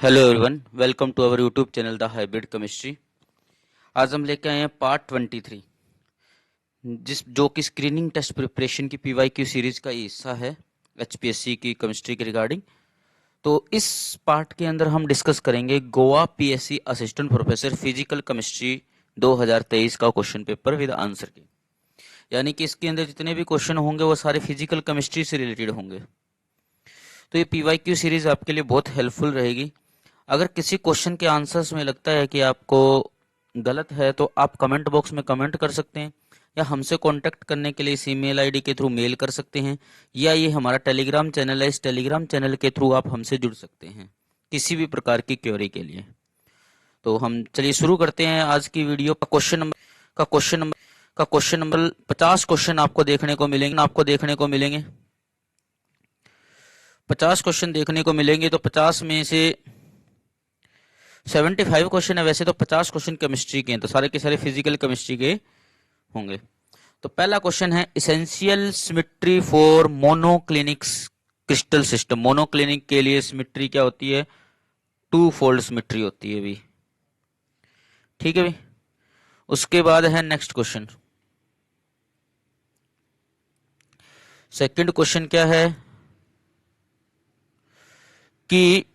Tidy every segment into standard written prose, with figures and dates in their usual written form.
Hello everyone, welcome to our YouTube channel the hybrid chemistry. आज हम लेके आए हैं पार्ट 23, जो कि स्क्रीनिंग टेस्ट प्रिपरेशन की पीवाईक्यू सीरीज का हिस्सा है एचपीएससी की केमिस्ट्री के रिगार्डिंग। तो इस पार्ट के अंदर हम डिस्कस करेंगे Goa PSC assistant professor physical chemistry 2023 का क्वेश्चन पेपर विद आंसर की। यानी कि इसके अंदर जितने भी क्वेश्चन होंगे वो सारे फिजिकल केमिस्ट्री से रिलेटेड होंगे। तो ये पीवाईक्यू सीरीज आपके लिए बहुत हेल्पफुल रहेगी। अगर किसी क्वेश्चन के आंसर्स में लगता है कि आपको गलत है तो आप कमेंट बॉक्स में कमेंट कर सकते हैं, या हमसे कांटेक्ट करने के लिए इस ईमेल आईडी के थ्रू मेल कर सकते हैं, या ये हमारा टेलीग्राम चैनल है, इस टेलीग्राम चैनल के थ्रू आप हमसे जुड़ सकते हैं किसी भी प्रकार की क्वेरी के लिए। तो हम चलिए शुरू करते हैं आज की वीडियो का। क्वेश्चन नंबर 50 क्वेश्चन आपको देखने को मिलेंगे 50 क्वेश्चन देखने को मिलेंगे। तो 50 में से 75 क्वेश्चन है वैसे, तो 50 क्वेश्चन केमिस्ट्री के हैं, तो सारे के सारे फिजिकल केमिस्ट्री के होंगे। तो पहला क्वेश्चन है essential symmetry for monoclinics crystal system. Monoclinic के लिए सिमेट्री क्या होती है? टू फोल्ड सिमेट्री होती है भी। ठीक है भी। उसके बाद है नेक्स्ट क्वेश्चन। सेकंड क्वेश्चन क्या है कि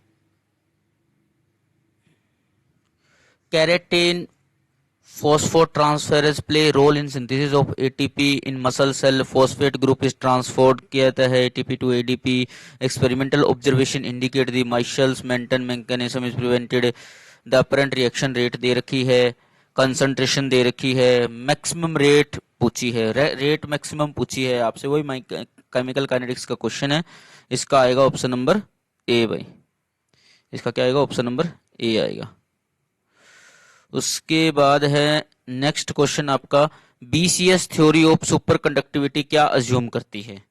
keratin phosphotransferase play role in synthesis of ATP in muscle cell. Phosphate group is transferred किया जाता है ATP to ADP. Experimental observation indicate the Michel's Menten mechanism is prevented. The apparent reaction rate दे रखी है, concentration दे रखी है, maximum rate पूछी है, rate maximum पूछी है आपसे। वही केमिकल काइनेटिक्स का क्वेश्चन है। इसका आएगा ऑप्शन नंबर ए भाई। इसका क्या आएगा? ऑप्शन नंबर ए आएगा। उसके बाद है नेक्स्ट क्वेश्चन आपका BCS theory of superconductivity क्या अज्यूम करती है?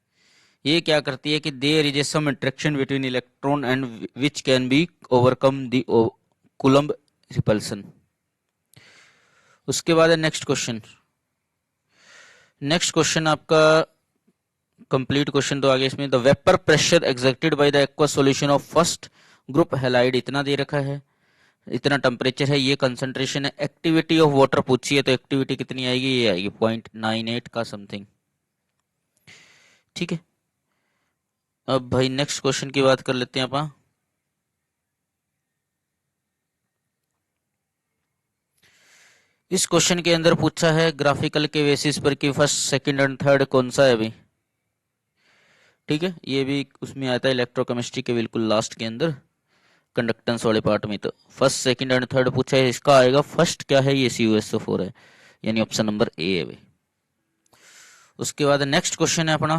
ये क्या करती है कि there is a some interaction between electron and which can be overcome the Coulomb repulsion. उसके बाद है नेक्स्ट क्वेश्चन आपका कंप्लीट क्वेश्चन तो आगे इसमें the vapour pressure exerted by the aqua solution of first group halide इतना दे रखा है, इतना टेम्परेचर है, ये कंसंट्रेशन है। एक्टिविटी ऑफ वाटर पूछी है, तो एक्टिविटी कितनी आएगी? ये आएगी 0.98 का समथिंग। ठीक है। अब भाई नेक्स्ट क्वेश्चन की बात कर लेते हैं अपन। इस क्वेश्चन के अंदर पूछा है ग्राफिकल के बेसिस पर कि फर्स्ट सेकंड एंड थर्ड कौन सा है भाई। ठीक है, ये भी उसमें आता है इलेक्ट्रोकेमिस्ट्री के बिल्कुल लास्ट के अंदर कंडक्टेंस वाले पार्ट में। तो फर्स्ट सेकंड एंड थर्ड पूछा है, इसका आएगा फर्स्ट क्या है? ये CuSO4 है, यानी ऑप्शन नंबर ए है भाई। उसके बाद नेक्स्ट क्वेश्चन है अपना।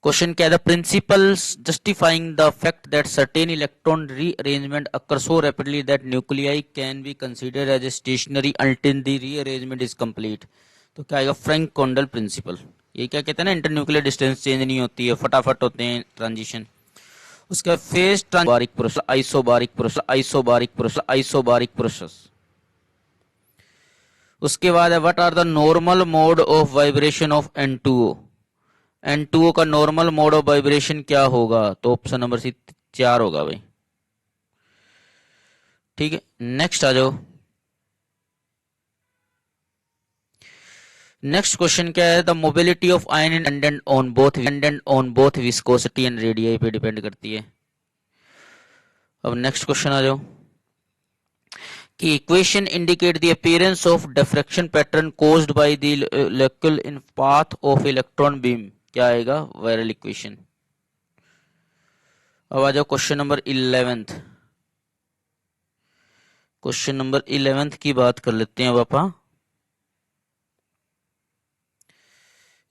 क्वेश्चन क्या है? The principles justifying the fact that certain electron rearrangement occur so rapidly that nuclei can be considered as a stationary until the rearrangement is complete. तो क्या आएगा? Franck Condon principle. ये क्या कहते हैं ना, इंटरन्यूक्लियर डिस्टेंस चेंज नहीं होती है, फटाफट होते हैं ट्रांजिशन। उसका फेज बारिक प्रोसेस, आइसोबारिक प्रोसेस। उसके बाद है what are the normal mode of vibration of N2O। N2O का नॉर्मल मोड ऑफ वाइब्रेशन क्या होगा? तो ऑप्शन नंबर सी 4 होगा भाई। ठीक है, नेक्स्ट आ जाओ। नेक्स्ट क्वेश्चन क्या है? The mobility of ion dependent on both viscosity and radii पे डिपेंड करती है। अब नेक्स्ट क्वेश्चन आ जाओ कि equation indicate the appearance of diffraction pattern caused by the molecule in path of electron beam. क्या आएगा? Viral equation. अब आ जाओ क्वेश्चन नंबर 11। क्वेश्चन नंबर 11 की बात कर लेते हैं पापा।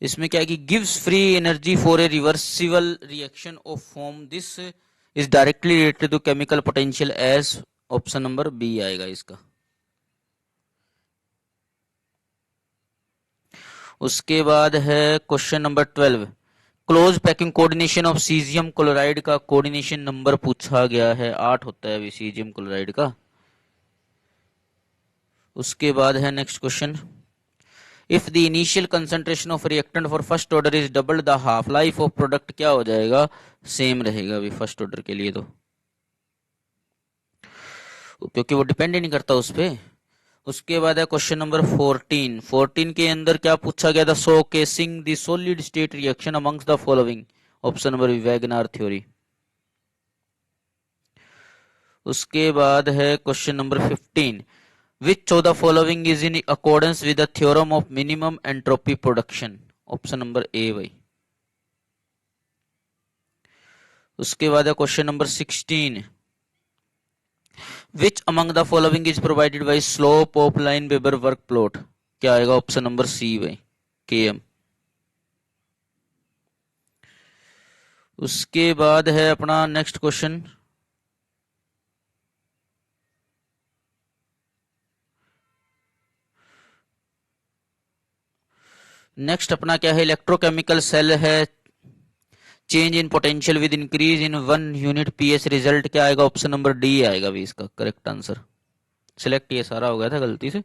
इसमें क्या है कि गिव्स free energy for a reversible reaction of form, this is directly related to chemical potential as. Option number B आएगा इसका। उसके बाद है question number 12। Close packing coordination of caesium chloride का कोऑर्डिनेशन नंबर पूछा गया है, 8 होता है अभी सीजियम क्लोराइड का। उसके बाद है next question if the initial concentration of reactant for first order is double, the half life of product क्या हो जाएगा, सेम रहेगा अभी फर्स्ट ऑर्डर के लिए, तो क्योंकि वो डिपेंड ही नहीं करता उस पे। उसके बाद है क्वेश्चन नंबर 14। 14 के अंदर क्या पूछा गया था, showcasing the solid state reaction amongst the following, option number Wagner theory. उसके बाद है question number 15, which of the following is in accordance with the theorem of minimum entropy production, option number A भाई। उसके बाद है question number 16, which among the following is provided by slope of line Weber work plot, क्या आएगा, option number सी भाई, KM. उसके बाद है अपना नेक्स्ट क्वेश्चन, नेक्स्ट अपना क्या है, इलेक्ट्रोकेमिकल सेल है, change in potential with increase in 1 unit pH, result क्या आएगा, ऑप्शन नंबर डी आएगा भी इसका करेक्ट आंसर। सिलेक्ट ये सारा हो गया था गलती से।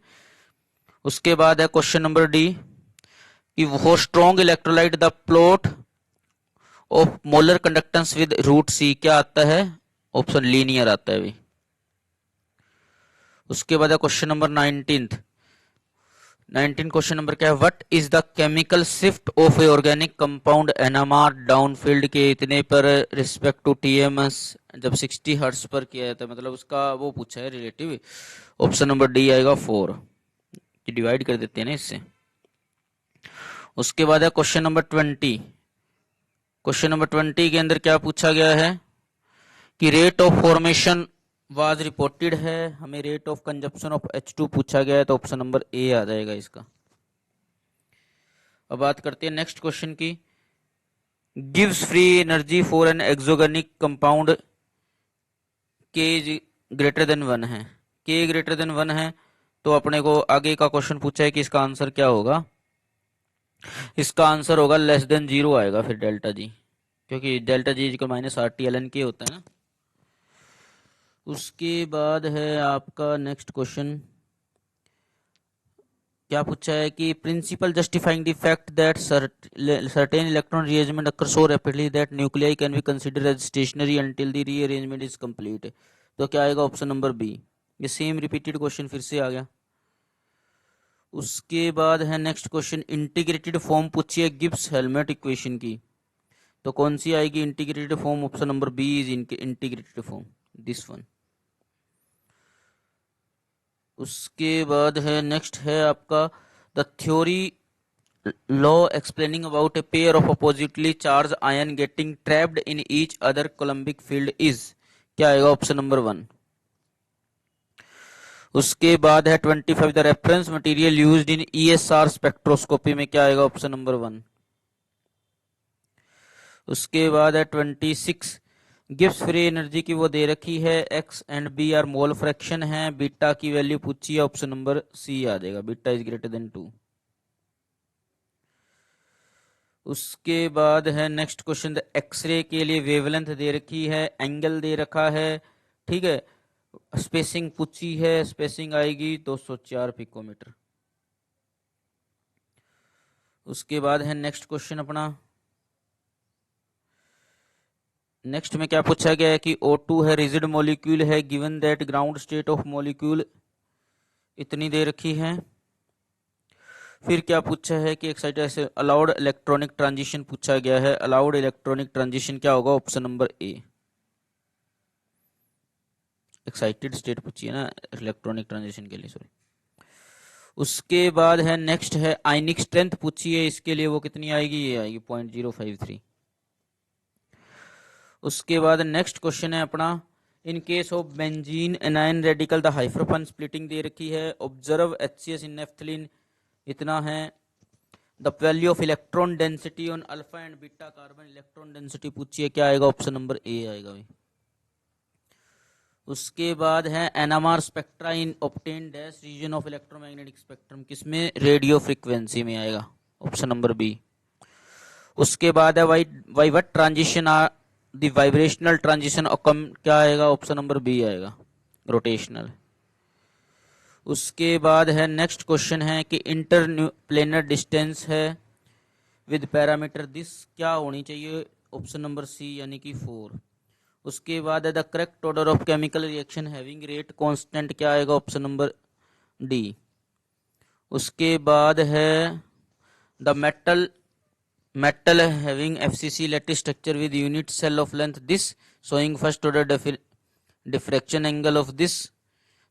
उसके बाद है क्वेश्चन नंबर डी, कि वो strong electrolyte the plot of molar conductance with root C, क्या आता है, ऑप्शन लीनियर आता है भी। उसके बाद है क्वेश्चन नंबर 19 क्वेश्चन नंबर क्या है, what is the chemical shift of a organic compound NMR downfield के इतने पर रिस्पेक्ट टू टीएमएस, जब 60 हर्ट्ज पर किया था, मतलब उसका वो पूछा है रिलेटिव, ऑप्शन नंबर डी आएगा 4, डिवाइड कर देते हैं ना इससे। उसके बाद है क्वेश्चन नंबर 20। क्वेश्चन नंबर 20 के अंदर क्या पूछा गया है, कि rate of formation was reported है, हमें rate of consumption of H2 पूछा गया है, तो ऑप्शन नंबर ए आ जाएगा इसका। अब बात करते हैं नेक्स्ट क्वेश्चन की, gives free energy for an exogenic compound के ग्रेटर देन 1 है, के ग्रेटर देन 1 है, तो अपने को आगे का क्वेश्चन पूछा है कि इसका आंसर क्या होगा, इसका आंसर होगा लेस देन 0 आएगा फिर डेल्टा जी, क्योंकि delta G equal minus R T L N K होता है ना। उसके बाद है आपका नेक्स्ट क्वेश्चन, क्या पूछा है कि principle justifying the fact that certain electron rearrangement occur so rapidly that nuclei can be considered as stationary until the rearrangement is complete, तो क्या आएगा, ऑप्शन नंबर बी। ये सेम रिपीटेड क्वेश्चन फिर से आ गया। उसके बाद है नेक्स्ट क्वेश्चन, इंटीग्रेटेड फॉर्म पूछी है गिब्स हेल्मेट इक्वेशन की, तो कौन सी आएगी integrated form, option number B is integrated form, this one. उसके बाद है नेक्स्ट है आपका the theory law explaining about a pair of oppositely charge ion getting trapped in each other Coulombic field is, क्या आएगा, ऑप्शन नंबर 1। उसके बाद है 25 the reference material used in ESR spectroscopy में, क्या आएगा, ऑप्शन नंबर 1। उसके बाद है 26, गिब्स फ्री एनर्जी की वो दे रखी है, x and B are mole fraction है, बीटा की वैल्यू पूछी है, ऑप्शन नंबर सी आ जाएगा, बीटा इज ग्रेटर देन 2। उसके बाद है नेक्स्ट क्वेश्चन, द एक्सरे के लिए वेवलेंथ दे रखी है, एंगल दे रखा है, ठीक है, स्पेसिंग पूछी है, स्पेसिंग आएगी 204 पिकोमीटर। उसके बाद है नेक्स्ट क्वेश्चन अपना, नेक्स्ट में क्या पूछा गया है कि O2 है, रिजिड मॉलिक्यूल है, given that ground state of molecule इतनी दे रखी है। फिर क्या पूछा है कि एक्साइटेशन अलाउड इलेक्ट्रॉनिक ट्रांजिशन पूछा गया है, अलाउड इलेक्ट्रॉनिक ट्रांजिशन क्या होगा, ऑप्शन नंबर ए। एक्साइटेड स्टेट पूछी है ना इलेक्ट्रॉनिक ट्रांजिशन के लिए, सॉरी। उसके बाद है नेक्स्ट है आयनिक स्ट्रेंथ पूछी है, इसके लिए वो कितनी आएगी, ये आएगी 0.053। उसके बाद नेक्स्ट क्वेश्चन है अपना, in case of benzene anion radical the hydrogen splitting दे रखी है, ऑब्जर्व HCS इन नेफ्थलीन इतना है, the value of electron density on alpha and beta carbon electron density पूछी है, क्या आएगा, ऑप्शन नंबर ए आएगा भाई। उसके बाद है NMR spectra in obtain dash region of electromagnetic spectrum, किसमें, रेडियो फ्रीक्वेंसी में आएगा, ऑप्शन नंबर बी। उसके बाद है why what transition are the vibrational transition, क्या आएगा, ऑप्शन नंबर बी आएगा, रोटेशनल। उसके बाद है नेक्स्ट क्वेश्चन है कि इंटर प्लेनर डिस्टेंस है विद पैरामीटर दिस क्या होनी चाहिए, ऑप्शन नंबर सी यानी कि 4। उसके बाद है the correct order of chemical reaction having rate constant क्या आएगा, ऑप्शन नंबर डी। उसके बाद है the metal having FCC lattice structure with unit cell of length this showing first order diffraction angle of this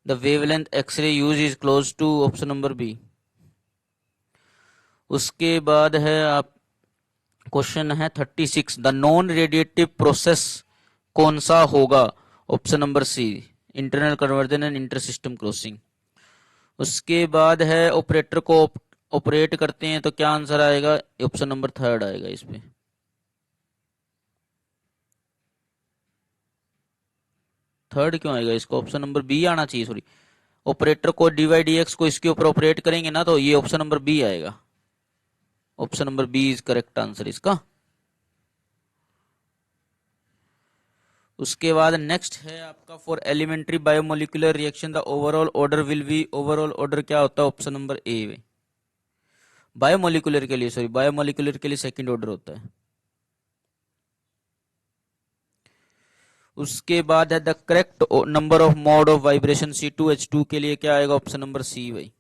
the wavelength x-ray used is close to option number B। उसके बाद है आप question है 36 the non radiative process कौन सा होगा, option number C internal conversion and intersystem crossing. उसके बाद है ऑपरेटर को ऑपरेट करते हैं तो क्या आंसर आएगा, ऑप्शन नंबर 3 आएगा इसमें। थर्ड क्यों आएगा, इसको ऑप्शन नंबर बी आना चाहिए, सॉरी। ऑपरेटर को डीवाई डी एक्स को इसके ऊपर ऑपरेट करेंगे ना तो ये ऑप्शन नंबर बी आएगा। Option number B is correct answer इसका। उसके बाद नेक्स्ट है आपका for elementary bimolecular reaction the overall order will be, overall order क्या होता है, ऑप्शन नंबर ए। बायोमोलिकुलर के लिए, सॉरी बायोमोलिकुलर के लिए सेकंड ऑर्डर होता है। उसके बाद है the correct number of mode of vibration C2H2 के लिए क्या आएगा, ऑप्शन नंबर सी भाई।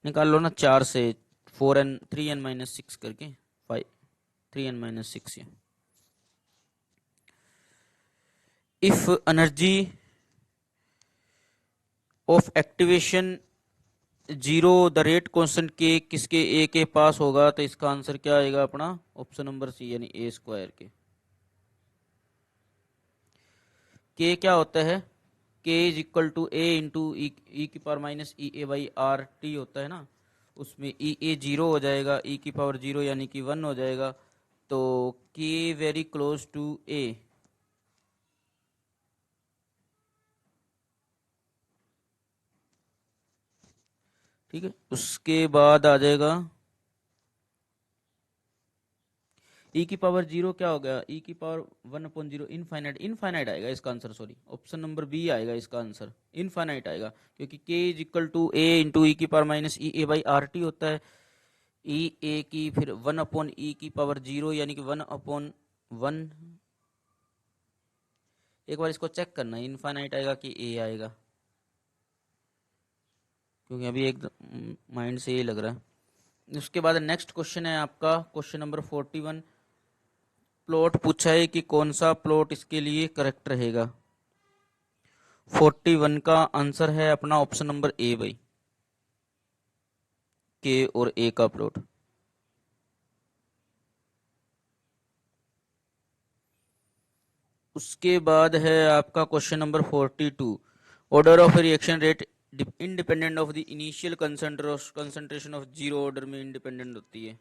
निकाल लो ना 4 से 4n 3n-6 करके 5 3n-6। If energy of activation 0 the rate constant के किसके ए के पास होगा तो इसका आंसर क्या आएगा अपना, ऑप्शन नंबर सी यानी A² के क्या होता है, k is equal to A into E की power minus E A by R T होता है ना, उसमें ई ए 0 हो जाएगा, ई की पावर 0 यानी कि 1 हो जाएगा, तो k वेरी क्लोज टू ए। ठीक है। उसके बाद आ जाएगा e की पावर 0 क्या हो गया, e की पावर 1/0 इनफाइनाइट, इनफाइनाइट आएगा इसका answer, sorry option number B आएगा इसका आंसर, इनफाइनाइट आएगा क्योंकि k is equal to A into E की power minus E A by R T होता है, ई ए की फिर 1/e की पावर 0 यानी कि 1/1। एक बार इसको चेक करना इनफाइनाइट आएगा कि ए आएगा, क्योंकि अभी एक माइंड से ये लग रहा है। उसके बाद नेक्स्ट क्वेश्चन है आपका क्वेश्चन नंबर 41। प्लॉट पूछा है कि कौन सा प्लॉट इसके लिए करेक्ट रहेगा। 41 का आंसर है अपना ऑप्शन नंबर ए भाई, के और ए का प्लॉट। उसके बाद है आपका question number 42 order of reaction rate independent of the initial concentration of 0 order में इंडिपेंडेंट होती है।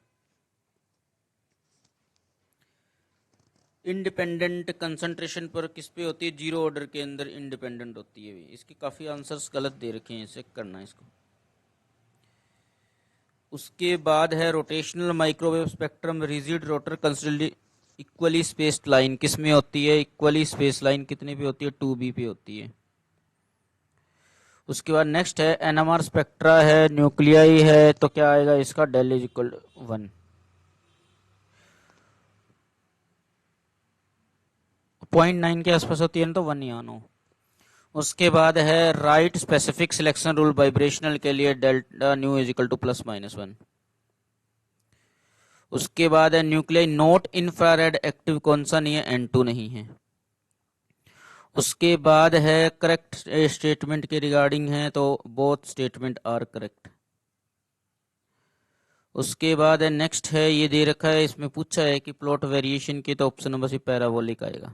इंडिपेंडेंट कंसंट्रेशन पर किस पे होती है, 0 ऑर्डर के अंदर इंडिपेंडेंट होती है। इसके काफी आंसर्स गलत दे रखे हैं, चेक करना इसको। उसके बाद है rotational microwave spectrum rigid rotor considerably equally spaced line किस में होती है, इक्वली स्पेस लाइन कितने पे होती है, 2B पे होती है। उसके बाद नेक्स्ट है एनएमआर स्पेक्ट्रा है, न्यूक्लियाई है, तो क्या आएगा इसका, डेल इज इक्वल 1। 0.9 के आसपास होती है ना तो 1 या नो। उसके बाद है write specific selection rule vibrational के लिए delta nu is equal to +-1। उसके बाद है न्यूक्लियाई नॉट इंफ्रारेड एक्टिव कौन सा नहीं है, N2 नहीं है। उसके बाद है करेक्ट स्टेटमेंट के रिगार्डिंग है तो बोथ स्टेटमेंट आर करेक्ट। उसके बाद है नेक्स्ट है ये दे रखा है, इसमें पूछा है कि प्लॉट वेरिएशन की, तो ऑप्शन नंबर सी पैराबोलिक आएगा।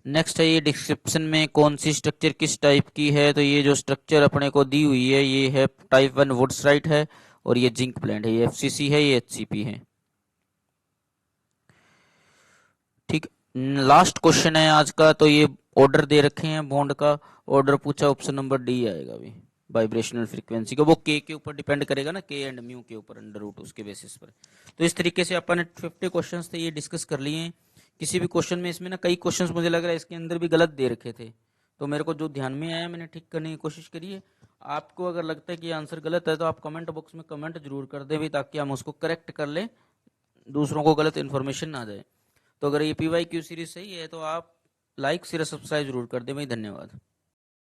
नेक्स्ट है ये डिस्क्रिप्शन में कौन सी स्ट्रक्चर किस टाइप की है, तो ये जो स्ट्रक्चर अपने को दी हुई है ये है टाइप 1 वुड्सराइट है और ये जिंक प्लांट है, ये FCC है, ये HCP है। ठीक, लास्ट क्वेश्चन है आज का, तो ये ऑर्डर दे रखे हैं बॉन्ड का, ऑर्डर पूछा ऑप्शन नंबर डी आएगा अभी। वाइब्रेशनल फ्रीक्वेंसी को वो के ऊपर डिपेंड करेगा ना, के एंड म्यू के ऊपर अंडर रूट उसके बेसिस पर। तो इस तरीके से अपन 50 क्वेश्चंस थे ये डिस्कस कर लिए हैं। किसी भी क्वेश्चन में इसमें ना कई क्वेश्चंस मुझे लग रहा है इसके अंदर भी गलत दे रखे थे, तो मेरे को जो ध्यान में आया मैंने ठीक करने की कोशिश करी है। आपको अगर लगता है कि आंसर गलत है तो आप कमेंट बॉक्स में कमेंट जरूर कर दें भी, ताकि हम उसको करेक्ट कर लें, दूसरों को गलत इन्फॉर्मेशन ना जाए। तो अगर ये PYQ सीरीज सही है तो आप लाइक शेयर सब्सक्राइब जरूर कर दें भाई। धन्यवाद।